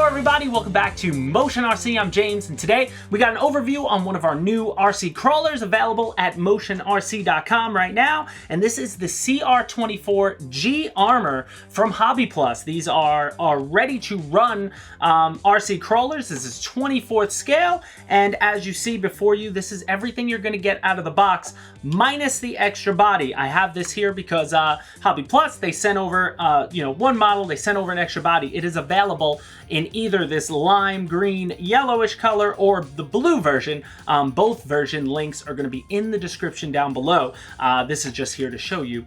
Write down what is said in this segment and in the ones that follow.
everybody, welcome back to Motion RC. I'm James, and today we got an overview on one of our new RC crawlers available at motionrc.com right now, and this is the CR24G Armor from Hobby Plus. These are ready to run RC crawlers. This is 24th scale, and as you see before you, this is everything you're going to get out of the box minus the extra body. I have this here because Hobby Plus, they sent over one model, they sent over an extra body. It is available in either this lime green yellowish color or the blue version. Both version links are going to be in the description down below. This is just here to show you,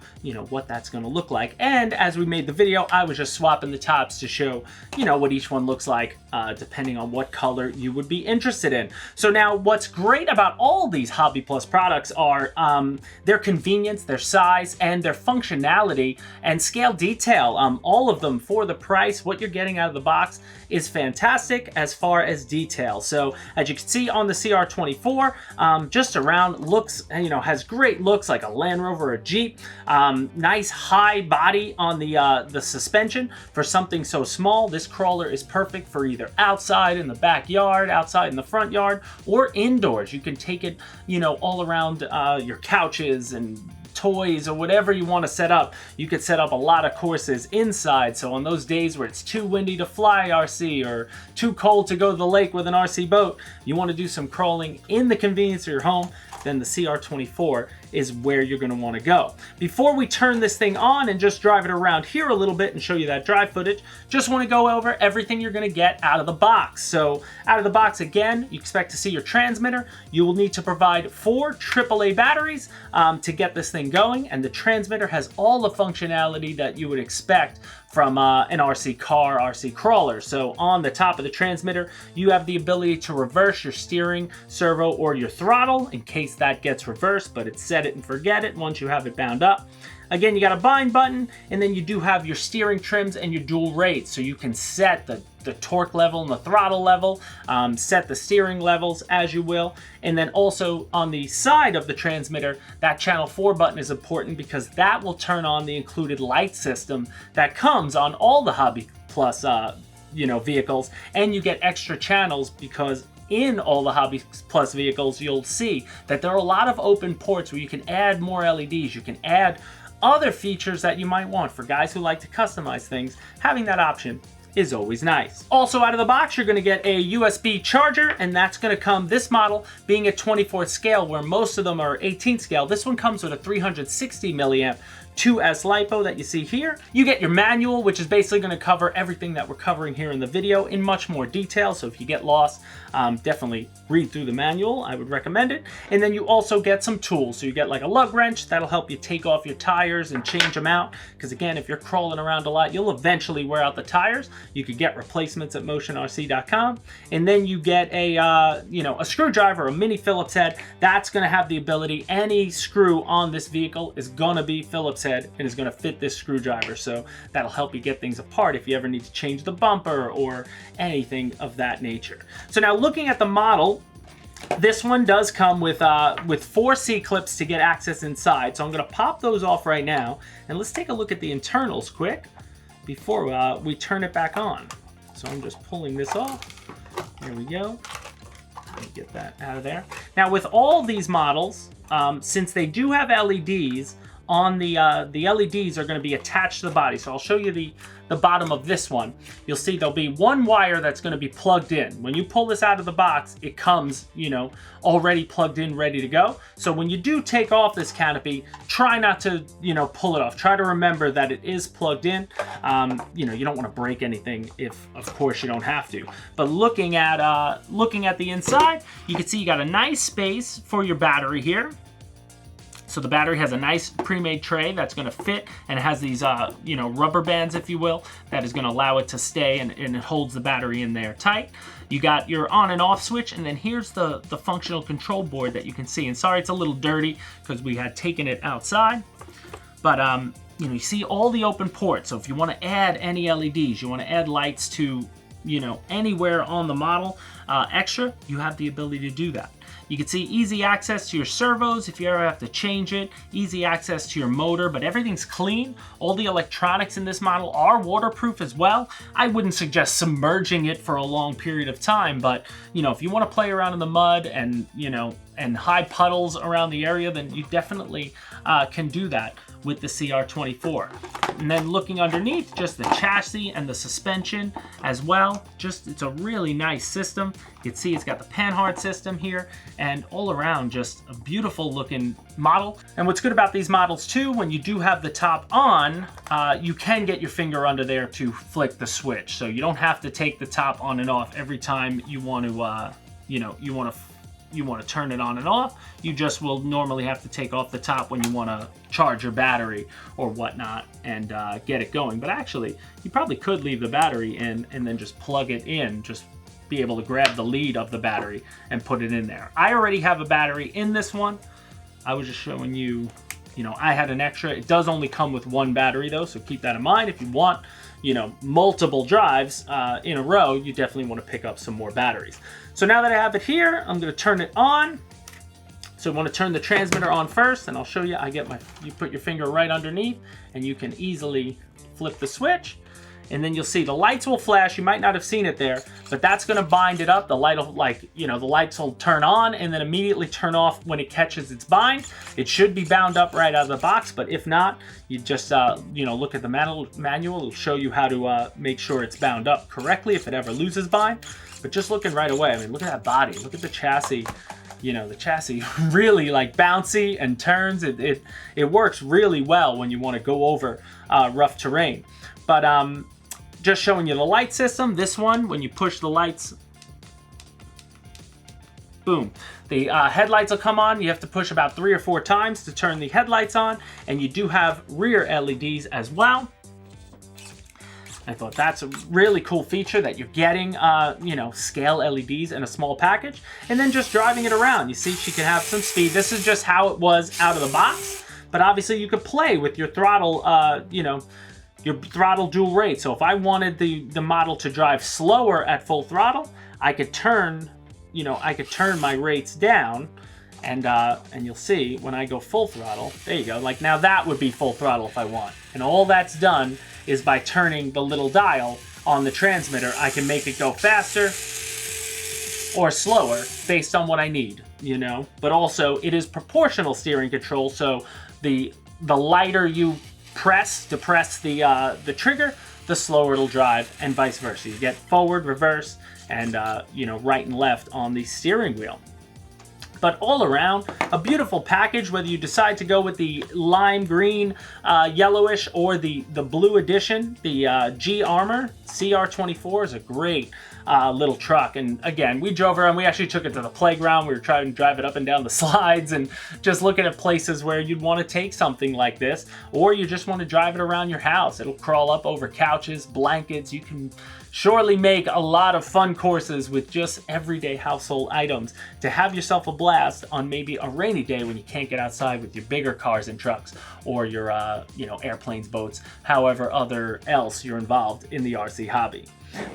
what that's going to look like. And as we made the video, I was just swapping the tops to show, what each one looks like, depending on what color you would be interested in. So now what's great about all these Hobby Plus products are their convenience, their size, and their functionality and scale detail. All of them for the price, what you're getting out of the box is fantastic as far as detail. So as you can see on the CR24, just around looks, has great looks like a Land Rover or a Jeep. Nice high body on the suspension for something so small. This crawler is perfect for either outside in the backyard, outside in the front yard, or indoors. You can take it, all around your couches and toys or whatever you want to set up. You could set up a lot of courses inside, so on those days where it's too windy to fly RC or too cold to go to the lake with an RC boat, you want to do some crawling in the convenience of your home, then the CR24 is where you're going to want to go. Before we turn this thing on and just drive it around here a little bit and show you that drive footage, just want to go over everything you're going to get out of the box. So out of the box, again, you expect to see your transmitter. You will need to provide 4 AAA batteries to get this thing going, and the transmitter has all the functionality that you would expect from an RC car, RC crawler. So on the top of the transmitter, you have the ability to reverse your steering, servo, or your throttle in case that gets reversed, but it's set it and forget it once you have it bound up. Again, you got a bind button, and then you do have your steering trims and your dual rates, so you can set the torque level and the throttle level, set the steering levels as you will. And then also on the side of the transmitter, that channel 4 button is important because that will turn on the included light system that comes on all the Hobby Plus vehicles, and you get extra channels because in all the Hobby Plus vehicles, you'll see that there are a lot of open ports where you can add more LEDs, you can add other features that you might want. For guys who like to customize things, having that option is always nice. Also out of the box, you're going to get a USB charger, and that's going to come, this model being a 24th scale where most of them are 18th scale. This one comes with a 360 milliamp 2S LiPo that you see here. You get your manual, which is basically going to cover everything that we're covering here in the video in much more detail. So if you get lost, definitely read through the manual. I would recommend it. And then you also get some tools. So you get like a lug wrench that'll help you take off your tires and change them out. Because again, if you're crawling around a lot, you'll eventually wear out the tires. You could get replacements at motionrc.com. And then you get a screwdriver, a mini Phillips head. That's going to have the ability, any screw on this vehicle is going to be Phillips head and is going to fit this screwdriver, so that'll help you get things apart if you ever need to change the bumper or anything of that nature. So now looking at the model, this one does come with 4 C-clips to get access inside, so I'm going to pop those off right now, and let's take a look at the internals quick before we turn it back on. So I'm just pulling this off. There we go. Let me get that out of there. Now with all these models, since they do have LEDs, on the LEDs are going to be attached to the body. So I'll show you the bottom of this one. You'll see there'll be one wire that's going to be plugged in. When you pull this out of the box, it comes, already plugged in, ready to go. So when you do take off this canopy, try not to, pull it off. Try to remember that it is plugged in. You don't want to break anything if, of course, you don't have to. But looking at the inside, you can see you got a nice space for your battery here. So the battery has a nice pre-made tray that's going to fit, and it has these, rubber bands, if you will, that is going to allow it to stay, and it holds the battery in there tight. You got your on and off switch, and then here's the functional control board that you can see. And sorry, it's a little dirty because we had taken it outside, but you see all the open ports. So if you want to add any LEDs, you want to add lights to anywhere on the model, extra, you have the ability to do that. You can see easy access to your servos if you ever have to change it, easy access to your motor, but everything's clean. All the electronics in this model are waterproof as well. I wouldn't suggest submerging it for a long period of time, but you know, if you want to play around in the mud and, you know, and high puddles around the area, then you definitely can do that with the CR24. And then looking underneath, just the chassis and the suspension as well. Just, it's a really nice system. You can see it's got the Panhard system here, and all around just a beautiful looking model. And what's good about these models too, when you do have the top on, you can get your finger under there to flick the switch. So you don't have to take the top on and off every time you want to, you know, you want to turn it on and off. You just will normally have to take off the top when you want to charge your battery or whatnot and get it going. But actually, you probably could leave the battery in and then just plug it in, just be able to grab the lead of the battery and put it in there. I already have a battery in this one. I was just showing you, you know, I had an extra. It does only come with one battery though, so keep that in mind. If you want, you know, multiple drives in a row, you definitely want to pick up some more batteries. So now that I have it here, I'm going to turn it on. So I want to turn the transmitter on first, and I'll show you. You put your finger right underneath, and you can easily flip the switch. And then you'll see the lights will flash. You might not have seen it there, but that's going to bind it up. The light will, like, you know, the lights will turn on and then immediately turn off when it catches its bind. It should be bound up right out of the box, but if not, you just, you know, look at the manual. It'll show you how to make sure it's bound up correctly if it ever loses bind. But just looking right away, I mean, look at that body. Look at the chassis. You know, the chassis really like bouncy and turns. It works really well when you want to go over rough terrain. But just showing you the light system. This one, when you push the lights, boom, the headlights will come on. You have to push about 3 or 4 times to turn the headlights on, and you do have rear LEDs as well. I thought that's a really cool feature that you're getting, you know, scale LEDs in a small package. And then just driving it around, you see she can have some speed. This is just how it was out of the box, but obviously you could play with your throttle, you know, your throttle dual rate. So if I wanted the model to drive slower at full throttle, I could turn, you know, I could turn my rates down, and you'll see when I go full throttle, there you go. Like now that would be full throttle if I want. And all that's done is by turning the little dial on the transmitter, I can make it go faster or slower based on what I need, you know. But also it is proportional steering control, so the lighter you press to press the trigger, the slower it'll drive, and vice versa. You get forward, reverse, and you know, right and left on the steering wheel. But all around, a beautiful package, whether you decide to go with the lime green, yellowish, or the blue edition. The G Armor CR24 is a great little truck. And again, we drove around, we actually took it to the playground. We were trying to drive it up and down the slides and just looking at places where you'd want to take something like this, or you just want to drive it around your house. It'll crawl up over couches, blankets. You can surely make a lot of fun courses with just everyday household items to have yourself a blast on maybe a rainy day when you can't get outside with your bigger cars and trucks, or your you know, airplanes, boats, however other else you're involved in the RC hobby.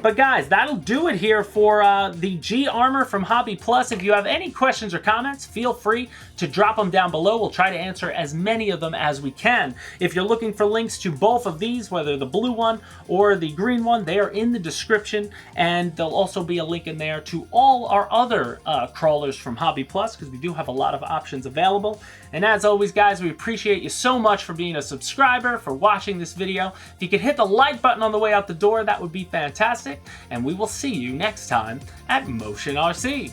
But guys, that'll do it here for the G Armor from Hobby Plus. If you have any questions or comments, feel free to drop them down below. We'll try to answer as many of them as we can. If you're looking for links to both of these, whether the blue one or the green one, they are in the description, and there'll also be a link in there to all our other crawlers from Hobby Plus, because we do have a lot of options available. And as always, guys, we appreciate you so much for being a subscriber, for watching this video. If you could hit the like button on the way out the door, that would be fantastic. And we will see you next time at Motion RC.